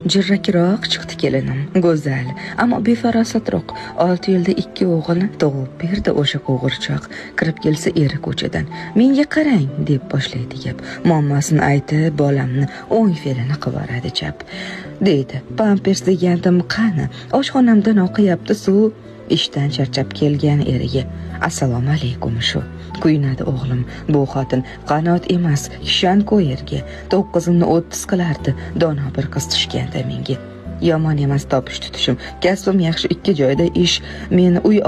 Jirrakroq chiqdi kelinim, go'zal, ammo befarosatroq. 6 yilda 2 o'g'ilni tug'ib berdi o'sha qo'g'irchoq. Kirib kelsa eri ko'chadan. Menga qarang, deb boshlaydi gap. Muammosini aytib, bolamni o'ng fe'lini qivoradi chap. Deydi, pampers degandim qani? Oshxonamdan oqyapti suv. Ishdan charchab kelgan eriga assalomu alaykum shu. Kuyinadi o'g'lim, bu xotin qanot emas, kishan ko'yerga. 9'imni 30 qilardi, dono bir qiz tushganda menga. Yomon emas topish tutishim, kasbim yaxshi, 2 joyda ish, meni uy